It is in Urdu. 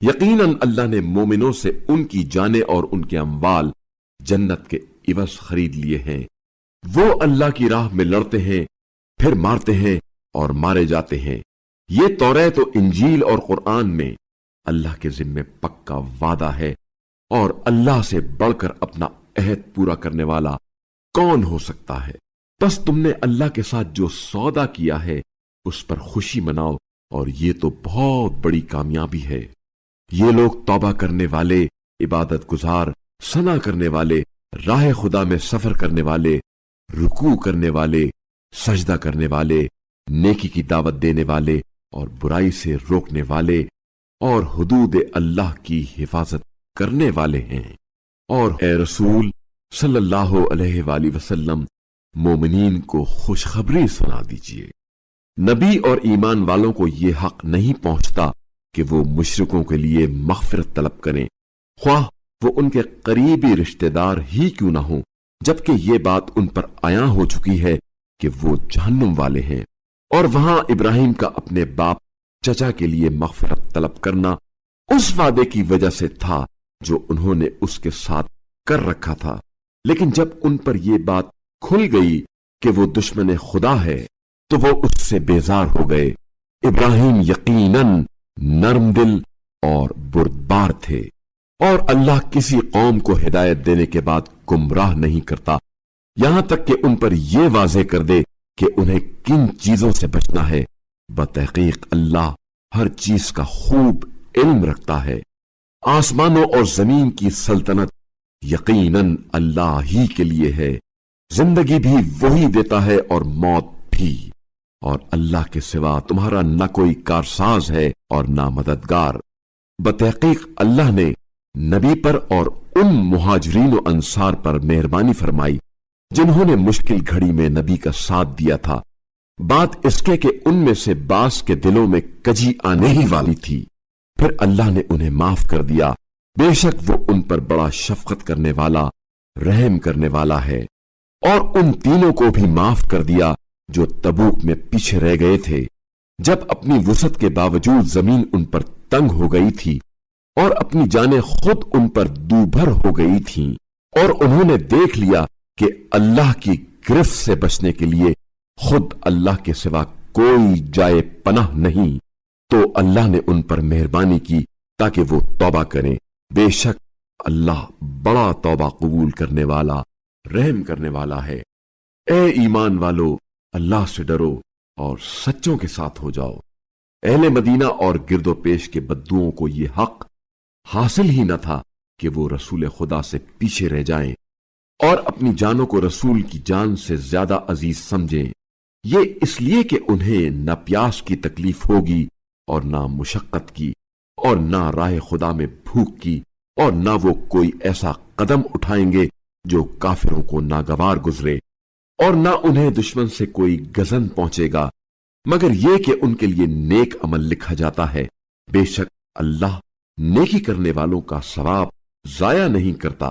یقیناً اللہ نے مومنوں سے ان کی جانیں اور ان کے اموال جنت کے عوض خرید لیے ہیں۔ وہ اللہ کی راہ میں لڑتے ہیں، پھر مارتے ہیں اور مارے جاتے ہیں۔ یہ توریت و انجیل اور قرآن میں اللہ کے ذمے پکا وعدہ ہے، اور اللہ سے بڑھ کر اپنا عہد پورا کرنے والا کون ہو سکتا ہے؟ بس تم نے اللہ کے ساتھ جو سودا کیا ہے اس پر خوشی مناؤ، اور یہ تو بہت بڑی کامیابی ہے۔ یہ لوگ توبہ کرنے والے، عبادت گزار، ثنا کرنے والے، راہ خدا میں سفر کرنے والے، رکوع کرنے والے، سجدہ کرنے والے، نیکی کی دعوت دینے والے اور برائی سے روکنے والے، اور حدود اللہ کی حفاظت کرنے والے ہیں۔ اور اے رسول صلی اللہ علیہ وآلہ وسلم، مومنین کو خوشخبری سنا دیجئے۔ نبی اور ایمان والوں کو یہ حق نہیں پہنچتا کہ وہ مشرکوں کے لیے مغفرت طلب کریں، خواہ وہ ان کے قریبی رشتہ دار ہی کیوں نہ ہوں، جبکہ یہ بات ان پر عیاں ہو چکی ہے کہ وہ جہنم والے ہیں۔ اور وہاں ابراہیم کا اپنے باپ چچا کے لیے مغفرت طلب کرنا اس وعدے کی وجہ سے تھا جو انہوں نے اس کے ساتھ کر رکھا تھا، لیکن جب ان پر یہ بات کھل گئی کہ وہ دشمن خدا ہے تو وہ اس سے بیزار ہو گئے۔ ابراہیم یقیناً نرم دل اور بردبار تھے، اور اللہ کسی قوم کو ہدایت دینے کے بعد گمراہ نہیں کرتا یہاں تک کہ ان پر یہ واضح کر دے کہ انہیں کن چیزوں سے بچنا ہے۔ بتحقیق اللہ ہر چیز کا خوب علم رکھتا ہے۔ آسمانوں اور زمین کی سلطنت یقیناً اللہ ہی کے لیے ہے، زندگی بھی وہی دیتا ہے اور موت بھی، اور اللہ کے سوا تمہارا نہ کوئی کارساز ہے اور نہ مددگار۔ بتحقیق اللہ نے نبی پر اور ان مہاجرین و انصار پر مہربانی فرمائی جنہوں نے مشکل گھڑی میں نبی کا ساتھ دیا تھا، بات اس کے کہ ان میں سے بعض کے دلوں میں کجی آنے ہی والی تھی، پھر اللہ نے انہیں معاف کر دیا، بے شک وہ ان پر بڑا شفقت کرنے والا، رحم کرنے والا ہے۔ اور ان تینوں کو بھی معاف کر دیا جو تبوک میں پیچھے رہ گئے تھے، جب اپنی وسعت کے باوجود زمین ان پر تنگ ہو گئی تھی اور اپنی جانیں خود ان پر دوبھر ہو گئی تھیں، اور انہوں نے دیکھ لیا کہ اللہ کی گرفت سے بچنے کے لیے خود اللہ کے سوا کوئی جائے پناہ نہیں، تو اللہ نے ان پر مہربانی کی تاکہ وہ توبہ کریں۔ بے شک اللہ بڑا توبہ قبول کرنے والا، رحم کرنے والا ہے۔ اے ایمان والو، اللہ سے ڈرو اور سچوں کے ساتھ ہو جاؤ۔ اہل مدینہ اور گرد و پیش کے بدوؤں کو یہ حق حاصل ہی نہ تھا کہ وہ رسول خدا سے پیچھے رہ جائیں اور اپنی جانوں کو رسول کی جان سے زیادہ عزیز سمجھیں، یہ اس لیے کہ انہیں نہ پیاس کی تکلیف ہوگی اور نہ مشقت کی، اور نہ راہ خدا میں بھوک کی، اور نہ وہ کوئی ایسا قدم اٹھائیں گے جو کافروں کو ناگوار گزرے، اور نہ انہیں دشمن سے کوئی گزن پہنچے گا، مگر یہ کہ ان کے لیے نیک عمل لکھا جاتا ہے۔ بے شک اللہ نیکی کرنے والوں کا ثواب ضائع نہیں کرتا۔